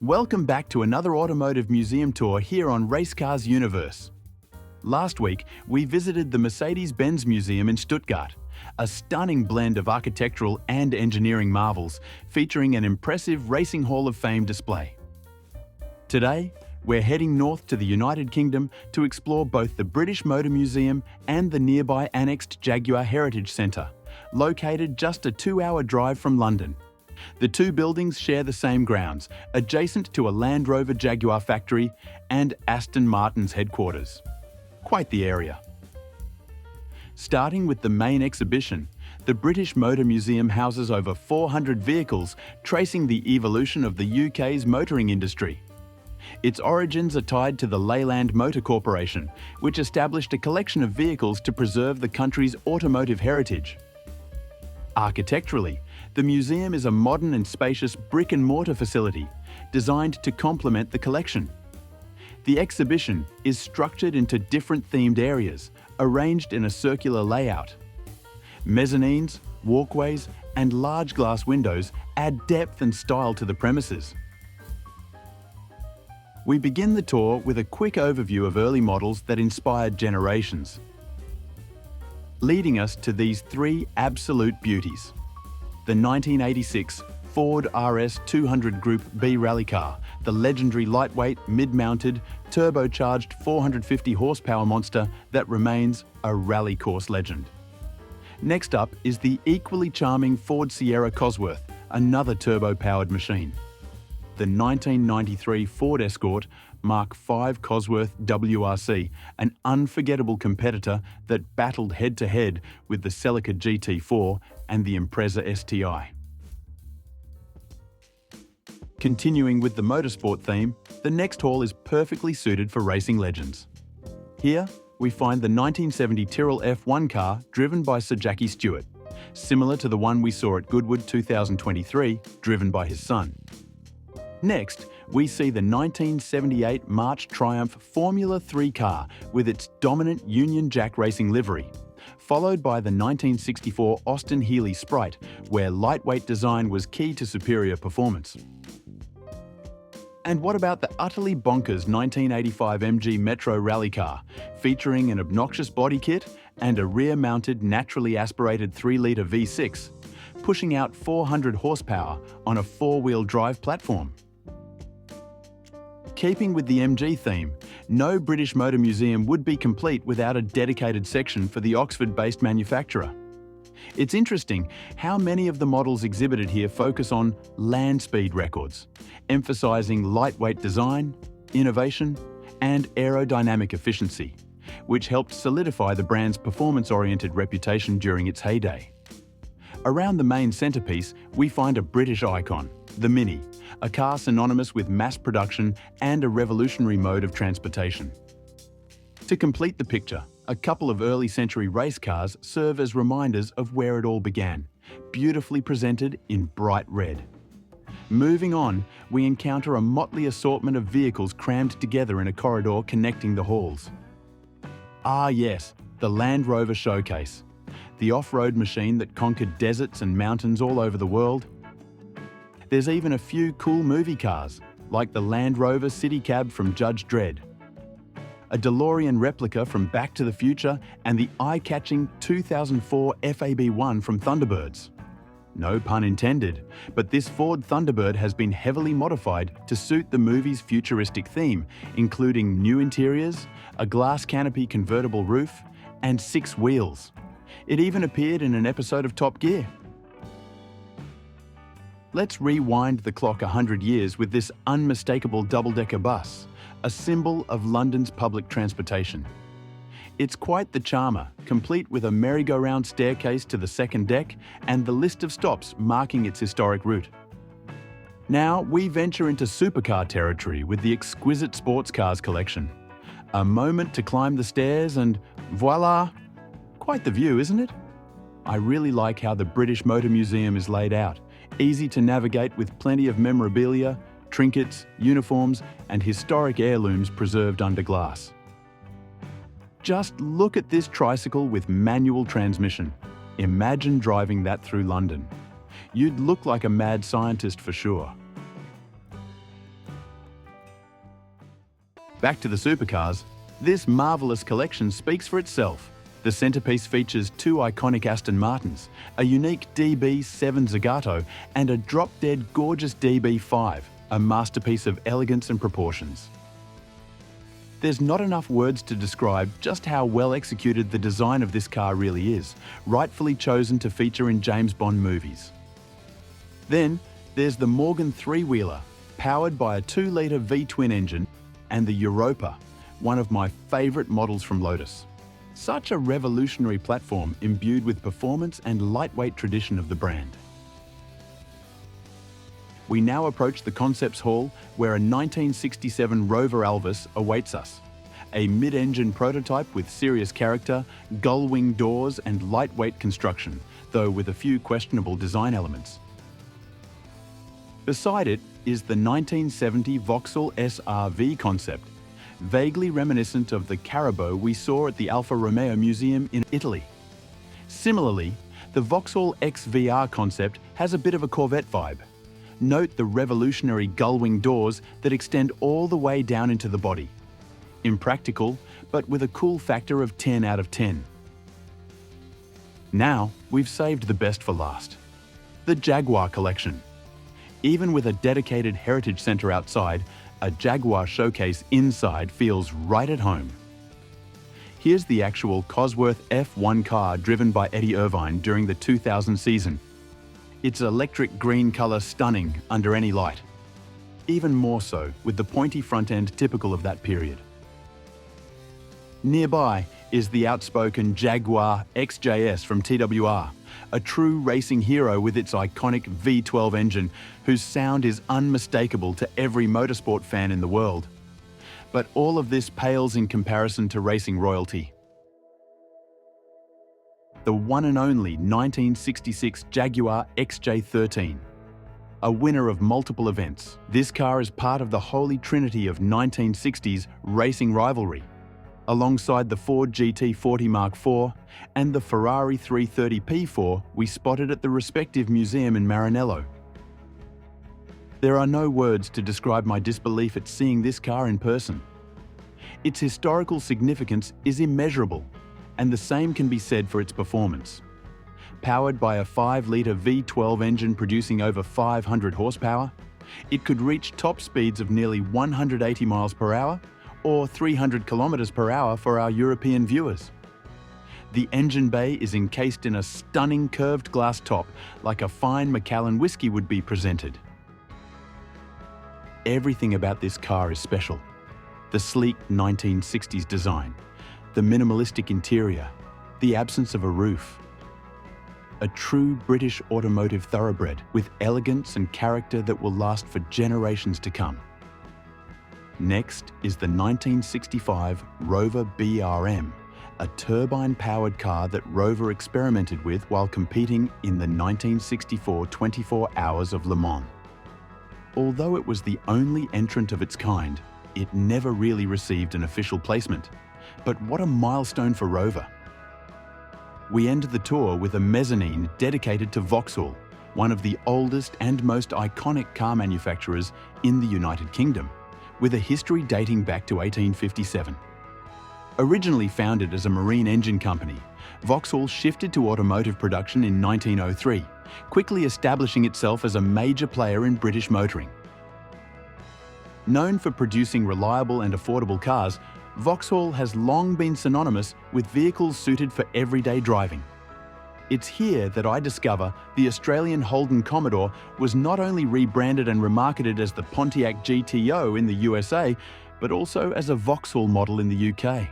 Welcome back to another automotive museum tour here on Race Cars Universe. Last week, we visited the Mercedes-Benz Museum in Stuttgart, a stunning blend of architectural and engineering marvels featuring an impressive Racing Hall of Fame display. Today, we're heading north to the United Kingdom to explore both the British Motor Museum and the nearby annexed Jaguar Heritage Centre, located just a 2-hour drive from London. The two buildings share the same grounds, adjacent to a Land Rover Jaguar factory and Aston Martin's headquarters. Quite the area. Starting with the main exhibition, the British Motor Museum houses over 400 vehicles tracing the evolution of the UK's motoring industry. Its origins are tied to the Leyland Motor Corporation, which established a collection of vehicles to preserve the country's automotive heritage. Architecturally, the museum is a modern and spacious brick-and-mortar facility designed to complement the collection. The exhibition is structured into different themed areas, arranged in a circular layout. Mezzanines, walkways, and large glass windows add depth and style to the premises. We begin the tour with a quick overview of early models that inspired generations, leading us to these three absolute beauties. The 1986 Ford RS 200 Group B rally car, the legendary lightweight, mid-mounted, turbocharged 450 horsepower monster that remains a rally course legend. Next up is the equally charming Ford Sierra Cosworth, another turbo-powered machine. The 1993 Ford Escort Mark V Cosworth WRC, an unforgettable competitor that battled head-to-head with the Celica GT4 and the Impreza STI. Continuing with the motorsport theme, the next hall is perfectly suited for racing legends. Here, we find the 1970 Tyrrell F1 car driven by Sir Jackie Stewart, similar to the one we saw at Goodwood 2023, driven by his son. Next, we see the 1978 March Triumph Formula 3 car with its dominant Union Jack Racing livery, followed by the 1964 Austin Healey Sprite, where lightweight design was key to superior performance. And what about the utterly bonkers 1985 MG Metro rally car, featuring an obnoxious body kit and a rear-mounted naturally aspirated 3-litre V6, pushing out 400 horsepower on a 4-wheel drive platform? Keeping with the MG theme, no British Motor Museum would be complete without a dedicated section for the Oxford-based manufacturer. It's interesting how many of the models exhibited here focus on land speed records, emphasising lightweight design, innovation, and aerodynamic efficiency, which helped solidify the brand's performance-oriented reputation during its heyday. Around the main centrepiece, we find a British icon, the Mini, a car synonymous with mass production and a revolutionary mode of transportation. To complete the picture, a couple of early-century race cars serve as reminders of where it all began, beautifully presented in bright red. Moving on, we encounter a motley assortment of vehicles crammed together in a corridor connecting the halls. Ah yes, the Land Rover Showcase, the off-road machine that conquered deserts and mountains all over the world. There's even a few cool movie cars, like the Land Rover City Cab from Judge Dredd, a DeLorean replica from Back to the Future, and the eye-catching 2004 FAB1 from Thunderbirds. No pun intended, but this Ford Thunderbird has been heavily modified to suit the movie's futuristic theme, including new interiors, a glass canopy convertible roof, and 6 wheels. It even appeared in an episode of Top Gear. Let's rewind the clock 100 years with this unmistakable double-decker bus, a symbol of London's public transportation. It's quite the charmer, complete with a merry-go-round staircase to the second deck and the list of stops marking its historic route. Now we venture into supercar territory with the exquisite sports cars collection. A moment to climb the stairs and voila! Quite the view, isn't it? I really like how the British Motor Museum is laid out, easy to navigate with plenty of memorabilia, trinkets, uniforms, and historic heirlooms preserved under glass. Just look at this tricycle with manual transmission. Imagine driving that through London. You'd look like a mad scientist for sure. Back to the supercars, this marvellous collection speaks for itself. The centrepiece features two iconic Aston Martins, a unique DB7 Zagato, and a drop-dead gorgeous DB5, a masterpiece of elegance and proportions. There's not enough words to describe just how well executed the design of this car really is, rightfully chosen to feature in James Bond movies. Then, there's the Morgan three-wheeler, powered by a 2-litre V-twin engine, and the Europa, one of my favourite models from Lotus. Such a revolutionary platform imbued with performance and lightweight tradition of the brand. We now approach the Concepts Hall, where a 1967 Rover Alvis awaits us. A mid-engine prototype with serious character, gull-wing doors and lightweight construction, though with a few questionable design elements. Beside it is the 1970 Vauxhall SRV concept, vaguely reminiscent of the Carabao we saw at the Alfa Romeo Museum in Italy. Similarly, the Vauxhall XVR concept has a bit of a Corvette vibe. Note the revolutionary gull-wing doors that extend all the way down into the body. Impractical, but with a cool factor of 10 out of 10. Now, we've saved the best for last. The Jaguar Collection. Even with a dedicated heritage centre outside, a Jaguar showcase inside feels right at home. Here's the actual Cosworth F1 car driven by Eddie Irvine during the 2000 season. Its electric green colour stunning under any light. Even more so with the pointy front end typical of that period. Nearby is the outspoken Jaguar XJS from TWR, a true racing hero with its iconic V12 engine, whose sound is unmistakable to every motorsport fan in the world. But all of this pales in comparison to racing royalty. The one and only 1966 Jaguar XJ13. A winner of multiple events, this car is part of the holy trinity of 1960s racing rivalry, alongside the Ford GT40 Mark IV and the Ferrari 330 P4 we spotted at the respective museum in Maranello. There are no words to describe my disbelief at seeing this car in person. Its historical significance is immeasurable, and the same can be said for its performance. Powered by a 5-litre V12 engine producing over 500 horsepower, it could reach top speeds of nearly 180 miles per hour or 300 kilometers per hour for our European viewers. The engine bay is encased in a stunning curved glass top, like a fine Macallan whiskey would be presented. Everything about this car is special. The sleek 1960s design, the minimalistic interior, the absence of a roof. A true British automotive thoroughbred with elegance and character that will last for generations to come. Next is the 1965 Rover BRM, a turbine-powered car that Rover experimented with while competing in the 1964 24 Hours of Le Mans. Although it was the only entrant of its kind, it never really received an official placement. But what a milestone for Rover. We end the tour with a mezzanine dedicated to Vauxhall, one of the oldest and most iconic car manufacturers in the United Kingdom, with a history dating back to 1857. Originally founded as a marine engine company, Vauxhall shifted to automotive production in 1903, quickly establishing itself as a major player in British motoring. Known for producing reliable and affordable cars, Vauxhall has long been synonymous with vehicles suited for everyday driving. It's here that I discover the Australian Holden Commodore was not only rebranded and remarketed as the Pontiac GTO in the USA, but also as a Vauxhall model in the UK.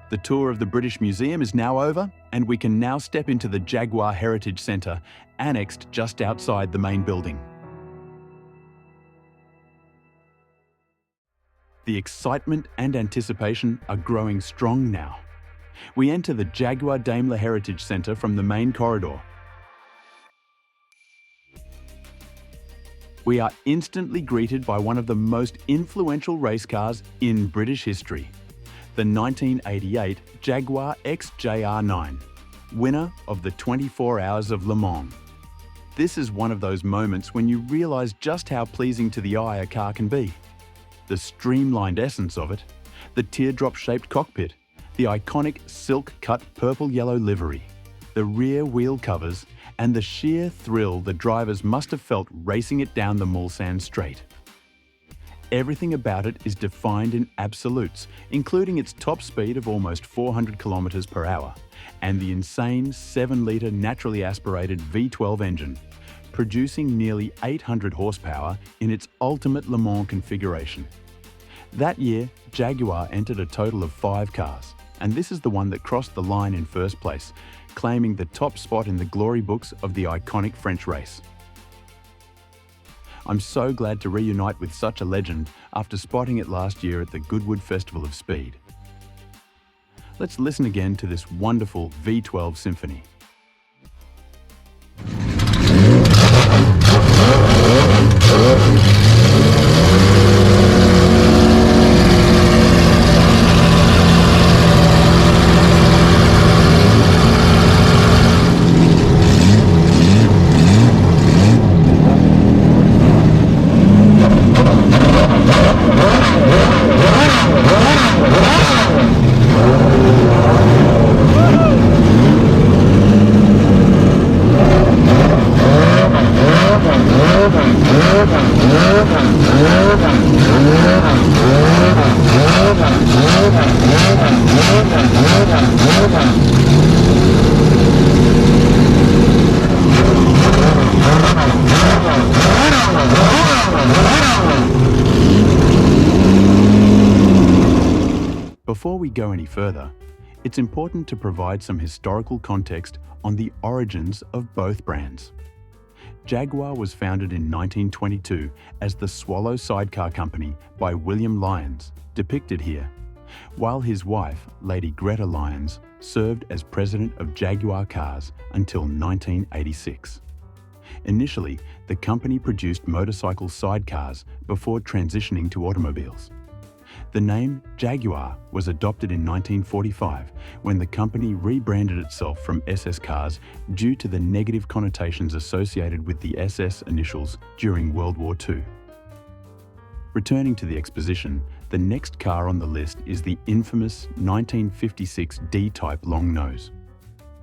The tour of the British Museum is now over, and we can now step into the Jaguar Heritage Centre, annexed just outside the main building. The excitement and anticipation are growing strong now. We enter the Jaguar Daimler Heritage Centre from the main corridor. We are instantly greeted by one of the most influential race cars in British history, the 1988 Jaguar XJR9, winner of the 24 Hours of Le Mans. This is one of those moments when you realise just how pleasing to the eye a car can be. the streamlined essence of it, the teardrop-shaped cockpit, the iconic silk-cut purple-yellow livery, the rear wheel covers, and the sheer thrill the drivers must have felt racing it down the Mulsanne Straight. Everything about it is defined in absolutes, including its top speed of almost 400 kilometers per hour and the insane 7-litre naturally aspirated V12 engine, producing nearly 800 horsepower in its ultimate Le Mans configuration. That year, Jaguar entered a total of 5 cars, and this is the one that crossed the line in first place, claiming the top spot in the glory books of the iconic French race. I'm so glad to reunite with such a legend after spotting it last year at the Goodwood Festival of Speed. Let's listen again to this wonderful V12 symphony. Before we go any further, it's important to provide some historical context on the origins of both brands. Jaguar was founded in 1922 as the Swallow Sidecar Company by William Lyons, depicted here, while his wife, Lady Greta Lyons, served as president of Jaguar Cars until 1986. Initially, the company produced motorcycle sidecars before transitioning to automobiles. The name Jaguar was adopted in 1945 when the company rebranded itself from SS Cars due to the negative connotations associated with the SS initials during World War II. Returning to the exposition, the next car on the list is the infamous 1956 D-Type long nose.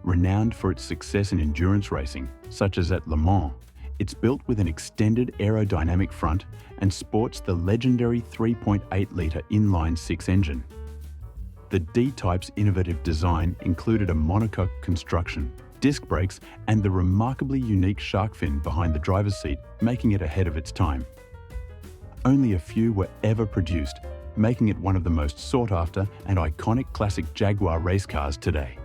Renowned for its success in endurance racing, such as at Le Mans, it's built with an extended aerodynamic front and sports the legendary 3.8-litre inline-6 engine. The D-Type's innovative design included a monocoque construction, disc brakes, and the remarkably unique shark fin behind the driver's seat, making it ahead of its time. Only a few were ever produced, making it one of the most sought-after and iconic classic Jaguar race cars today.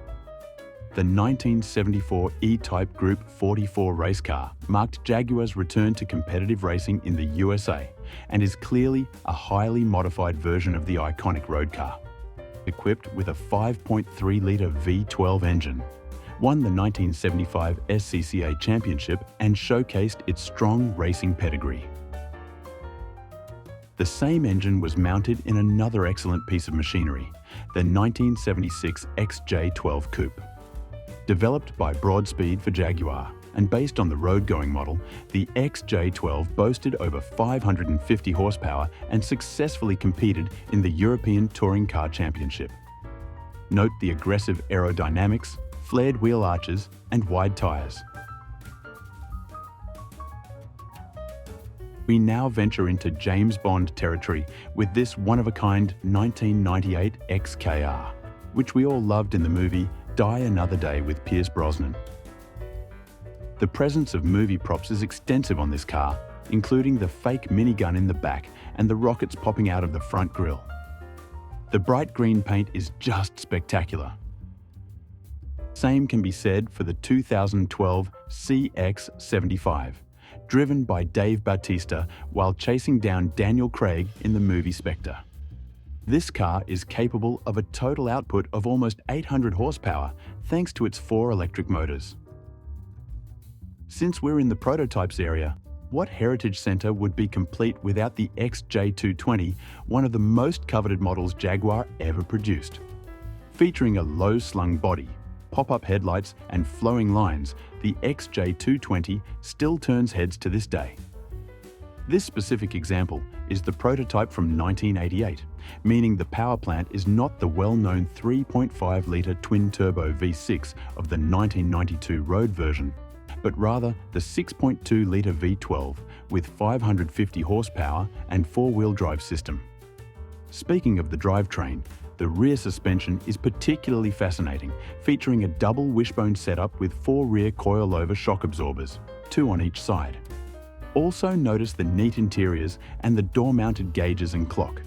The 1974 E-Type Group 44 race car marked Jaguar's return to competitive racing in the USA and is clearly a highly modified version of the iconic road car. Equipped with a 5.3-litre V12 engine, won the 1975 SCCA Championship and showcased its strong racing pedigree. The same engine was mounted in another excellent piece of machinery, the 1976 XJ12 Coupe. Developed by Broadspeed for Jaguar and based on the road-going model, the XJ12 boasted over 550 horsepower and successfully competed in the European Touring Car Championship. Note the aggressive aerodynamics, flared wheel arches, and wide tyres. We now venture into James Bond territory with this one-of-a-kind 1998 XKR, which we all loved in the movie Die Another Day with Pierce Brosnan. The presence of movie props is extensive on this car, including the fake minigun in the back and the rockets popping out of the front grille. The bright green paint is just spectacular. Same can be said for the 2012 CX-75, driven by Dave Bautista while chasing down Daniel Craig in the movie Spectre. This car is capable of a total output of almost 800 horsepower thanks to its 4 electric motors. Since we're in the prototypes area, what heritage centre would be complete without the XJ220, one of the most coveted models Jaguar ever produced? Featuring a low-slung body, pop-up headlights and flowing lines, the XJ220 still turns heads to this day. This specific example is the prototype from 1988, meaning the power plant is not the well-known 3.5-litre twin-turbo V6 of the 1992 road version, but rather the 6.2-litre V12 with 550 horsepower and four-wheel drive system. Speaking of the drivetrain, the rear suspension is particularly fascinating, featuring a double wishbone setup with 4 rear coil-over shock absorbers, 2 on each side. Also notice the neat interiors and the door-mounted gauges and clock.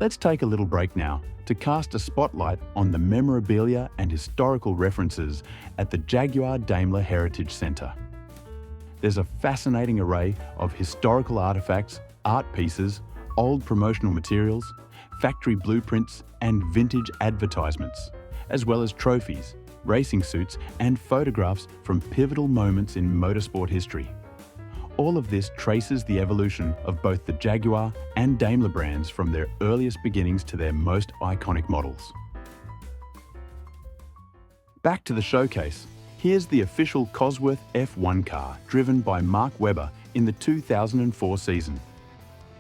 Let's take a little break now to cast a spotlight on the memorabilia and historical references at the Jaguar Heritage Centre. There's a fascinating array of historical artifacts, art pieces, old promotional materials, factory blueprints, and vintage advertisements, as well as trophies, racing suits, and photographs from pivotal moments in motorsport history. All of this traces the evolution of both the Jaguar and Daimler brands from their earliest beginnings to their most iconic models. Back to the showcase. Here's the official Cosworth F1 car driven by Mark Webber in the 2004 season.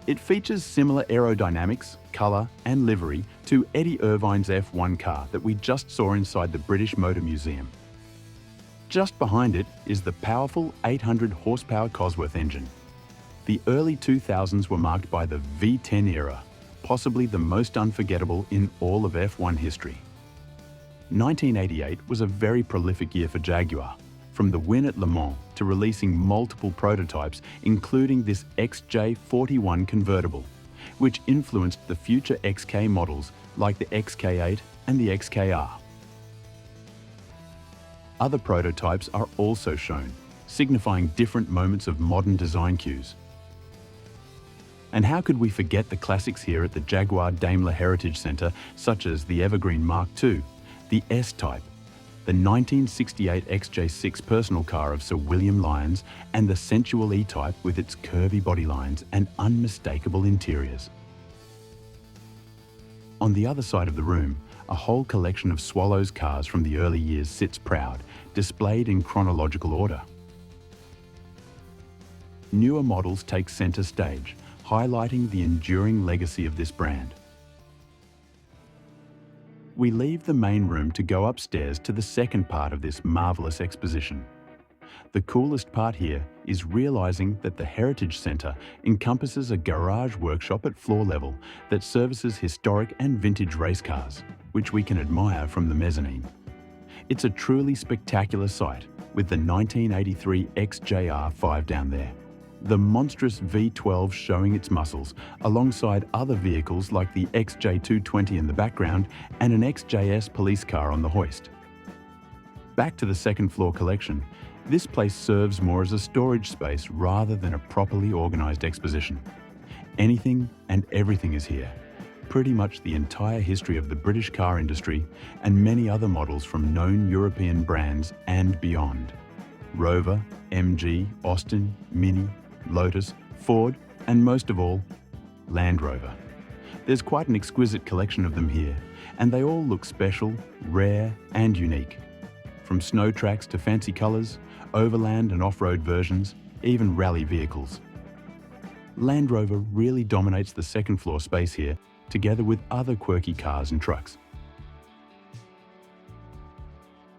It features similar aerodynamics, colour and livery to Eddie Irvine's F1 car that we just saw inside the British Motor Museum. Just behind it is the powerful 800 horsepower Cosworth engine. The early 2000s were marked by the V10 era, possibly the most unforgettable in all of F1 history. 1988 was a very prolific year for Jaguar, from the win at Le Mans to releasing multiple prototypes, including this XJ41 convertible, which influenced the future XK models like the XK8 and the XKR. Other prototypes are also shown, signifying different moments of modern design cues. And how could we forget the classics here at the Jaguar Heritage Centre, such as the Evergreen Mark II, the S-Type, the 1968 XJ6 personal car of Sir William Lyons, and the sensual E-Type with its curvy bodylines and unmistakable interiors. On the other side of the room, a whole collection of Swallows cars from the early years sits proud, displayed in chronological order. Newer models take centre stage, highlighting the enduring legacy of this brand. We leave the main room to go upstairs to the second part of this marvellous exposition. The coolest part here is realising that the Heritage Centre encompasses a garage workshop at floor level that services historic and vintage race cars, which we can admire from the mezzanine. It's a truly spectacular sight, with the 1983 XJR5 down there, the monstrous V12 showing its muscles, alongside other vehicles like the XJ220 in the background and an XJS police car on the hoist. Back to the second floor collection, this place serves more as a storage space rather than a properly organised exposition. Anything and everything is here. Pretty much the entire history of the British car industry and many other models from known European brands and beyond. Rover, MG, Aston, Mini, Lotus, Ford, and most of all, Land Rover. There's quite an exquisite collection of them here, and they all look special, rare, and unique. From snow tracks to fancy colours, overland and off-road versions, even rally vehicles. Land Rover really dominates the second floor space here, together with other quirky cars and trucks.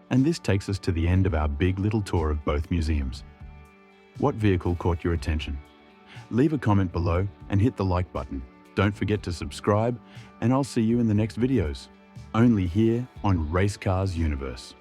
And this takes us to the end of our big little tour of both museums. What vehicle caught your attention? Leave a comment below and hit the like button. Don't forget to subscribe, and I'll see you in the next videos, only here on Race Cars Universe.